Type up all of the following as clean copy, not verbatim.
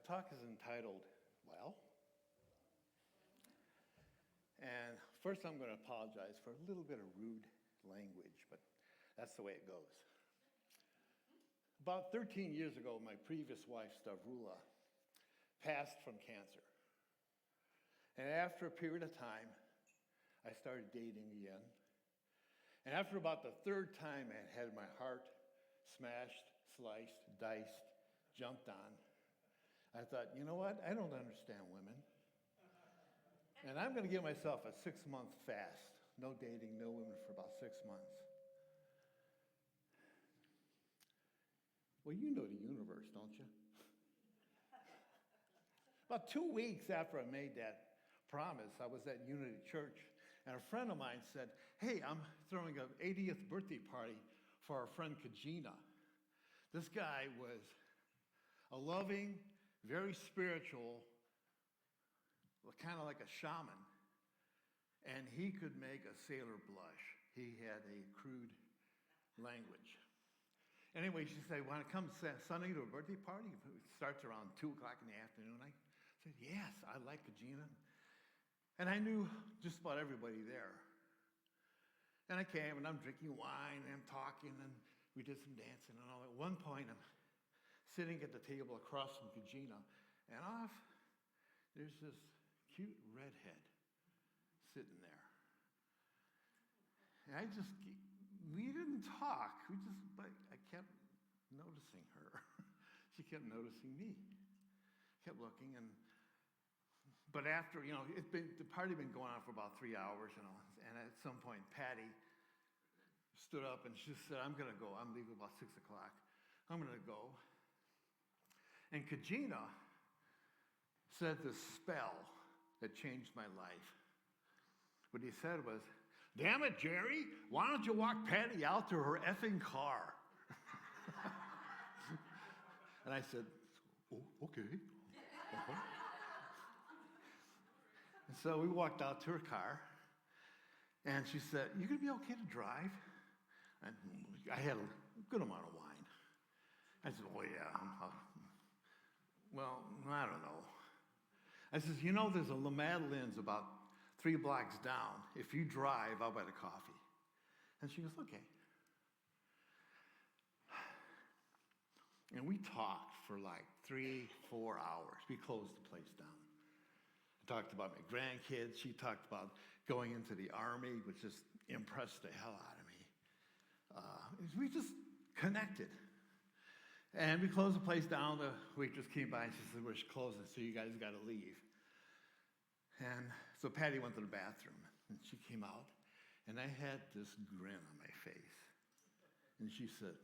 My talk is entitled, Well. And first I'm going to apologize for a little bit of rude language, but that's the way it goes. About 13 years ago, my previous wife, Stavrula, passed from cancer. And after a period of time, I started dating again. And after about the third time I had my heart smashed, sliced, diced, jumped on, I thought, you know what? I don't understand women. And I'm going to give myself a 6-month fast. No dating, no women for about 6 months. Well, you know the universe, don't you? About 2 weeks after I made that promise, I was at Unity Church, and a friend of mine said, hey, I'm throwing an 80th birthday party for our friend Kajina. This guy was a loving, very spiritual, kind of like a shaman, and he could make a sailor blush. He had a crude language. Anyway, she said, want to come Sunday to a birthday party? It starts around 2 o'clock in the afternoon. I said, yes, I like Kajina. And I knew just about everybody there. And I came, and I'm drinking wine, and I'm talking, and we did some dancing and all. At one point, I'm sitting at the table across from Kajina, and off, there's this cute redhead sitting there. And we didn't talk. I kept noticing her. She kept noticing me. Kept looking, but after, the party had been going on for about 3 hours, and at some point, Patty stood up and she said, I'm going to go. I'm leaving about 6 o'clock. I'm going to go. And Kajina said this spell that changed my life. What he said was, damn it, Jerry, why don't you walk Patty out to her effing car? And I said, oh, okay. Uh-huh. And so we walked out to her car, and she said, you going to be okay to drive? And I had a good amount of wine. I said, oh, yeah. Well, I don't know. I says, there's a La Madeleine's about 3 blocks down. If you drive, I'll buy the coffee. And she goes, okay. And we talked for like 3-4 hours. We closed the place down. I talked about my grandkids. She talked about going into the Army, which just impressed the hell out of me. We just connected. And we closed the place down. The waitress came by and she said, we're closing, so you guys got to leave. And so Patty went to the bathroom, and she came out, and I had this grin on my face. And she said,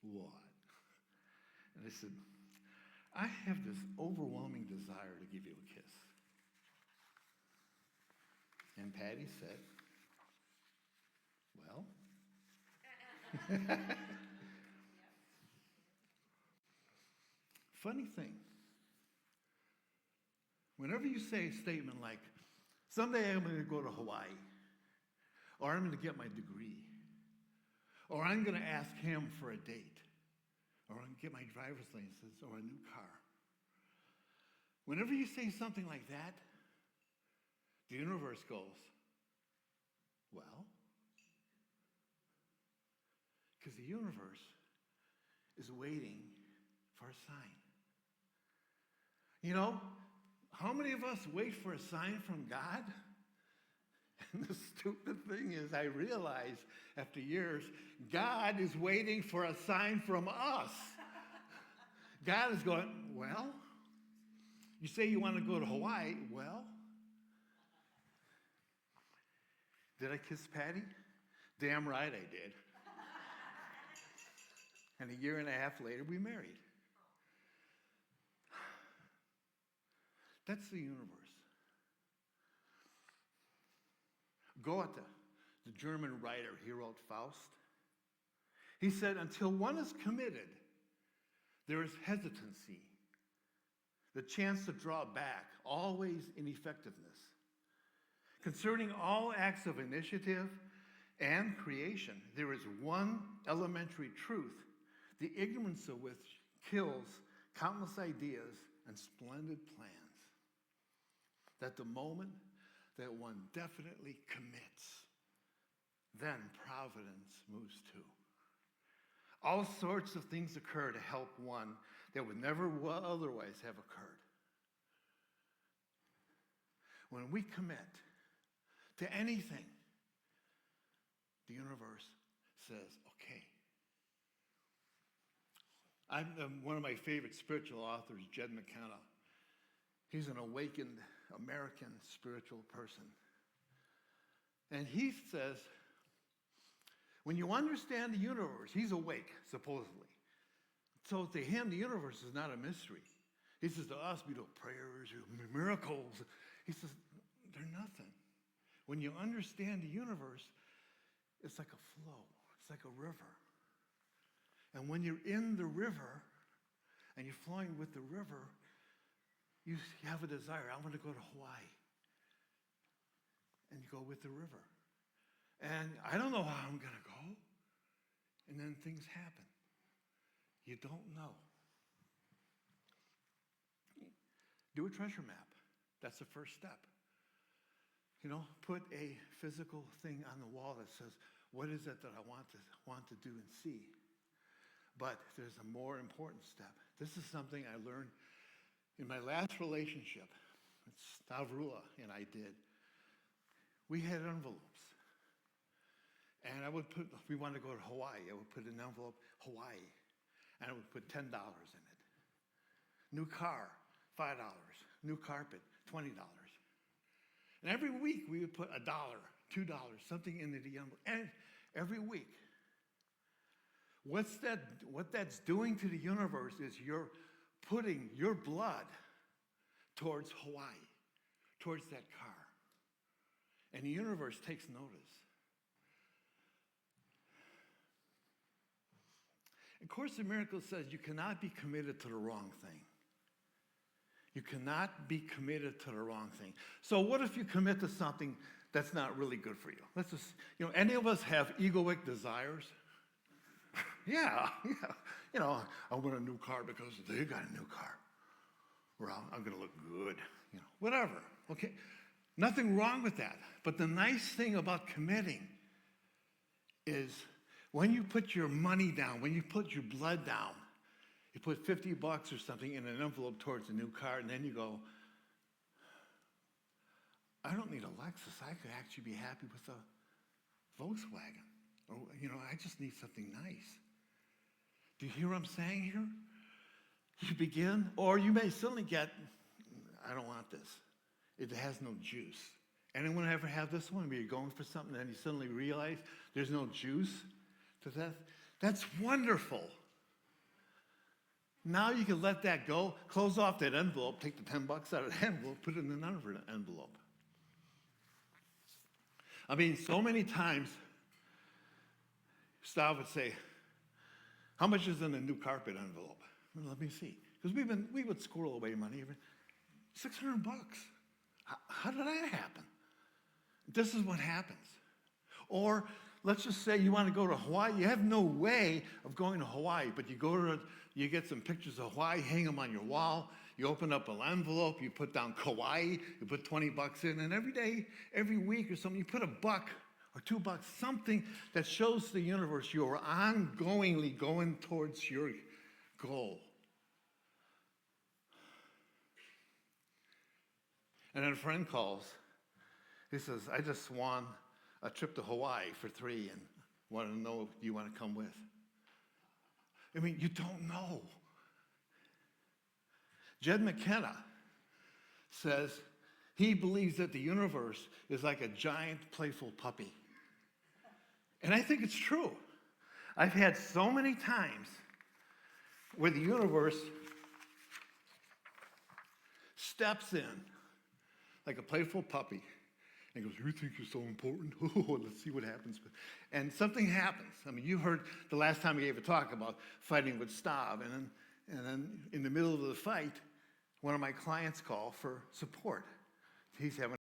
what? And I said, I have this overwhelming desire to give you a kiss. And Patty said, well. Funny thing, whenever you say a statement like, someday I'm going to go to Hawaii, or I'm going to get my degree, or I'm going to ask him for a date, or I'm going to get my driver's license or a new car. Whenever you say something like that, the universe goes, well, because the universe is waiting for a sign. How many of us wait for a sign from God? And the stupid thing is, I realize after years, God is waiting for a sign from us. God is going, well, you say you want to go to Hawaii. Well, did I kiss Patty? Damn right I did. And 1.5 years later, we married. That's the universe. Goethe, the German writer, he wrote Faust. He said, until one is committed, there is hesitancy, the chance to draw back, always ineffectiveness. Concerning all acts of initiative and creation, there is one elementary truth, the ignorance of which kills countless ideas and splendid plans that the moment that one definitely commits, then providence moves too. All sorts of things occur to help one that would never otherwise have occurred. When we commit to anything, the universe says, okay. One of my favorite spiritual authors, Jed McKenna. He's an awakened American spiritual person. And he says, when you understand the universe, he's awake, supposedly. So to him, the universe is not a mystery. He says to us, we do prayers, miracles. He says, they're nothing. When you understand the universe, it's like a flow. It's like a river. And when you're in the river and you're flowing with the river, you have a desire. I want to go to Hawaii. And you go with the river. And I don't know how I'm going to go. And then things happen. You don't know. Do a treasure map. That's the first step. Put a physical thing on the wall that says, what is it that I want to do and see? But there's a more important step. This is something I learned in my last relationship. Stavrula and I did. We had envelopes. And we wanted to go to Hawaii. I would put an envelope, Hawaii. And I would put $10 in it. New car, $5. New carpet, $20. And every week we would put $1, $2, something into the envelope. And every week. What that's doing to the universe is you're putting your blood towards Hawaii, towards that car. And the universe takes notice. And Course in Miracles says you cannot be committed to the wrong thing. You cannot be committed to the wrong thing. So what if you commit to something that's not really good for you? Let's just, any of us have egoic desires? Yeah. I want a new car because they got a new car. Or I'm going to look good, whatever. Okay, nothing wrong with that. But the nice thing about committing is when you put your money down, when you put your blood down, you put $50 or something in an envelope towards a new car, and then you go, I don't need a Lexus. I could actually be happy with a Volkswagen. Or, I just need something nice. Do you hear what I'm saying here? You begin, or you may suddenly get, I don't want this. It has no juice. Anyone ever have this one where you're going for something and you suddenly realize there's no juice to that? That's wonderful. Now you can let that go, close off that envelope, take the $10 out of the envelope, put it in another envelope. So many times, Stav would say, how much is in a new carpet envelope? Well, let me see. Because we would squirrel away money. $600. How did that happen? This is what happens. Or let's just say you want to go to Hawaii. You have no way of going to Hawaii, but you get some pictures of Hawaii, hang them on your wall. You open up an envelope, you put down Kauai, you put $20 in, and every day, every week or something, you put $1 or $2, something that shows the universe you are ongoingly going towards your goal. And then a friend calls. He says, I just won a trip to Hawaii for 3 and want to know if you want to come with. You don't know. Jed McKenna says he believes that the universe is like a giant playful puppy. And I think it's true. I've had so many times where the universe steps in like a playful puppy and goes, you think you're so important? Oh, let's see what happens. And something happens. You heard the last time I gave a talk about fighting with Stav. And then in the middle of the fight, one of my clients called for support. He's having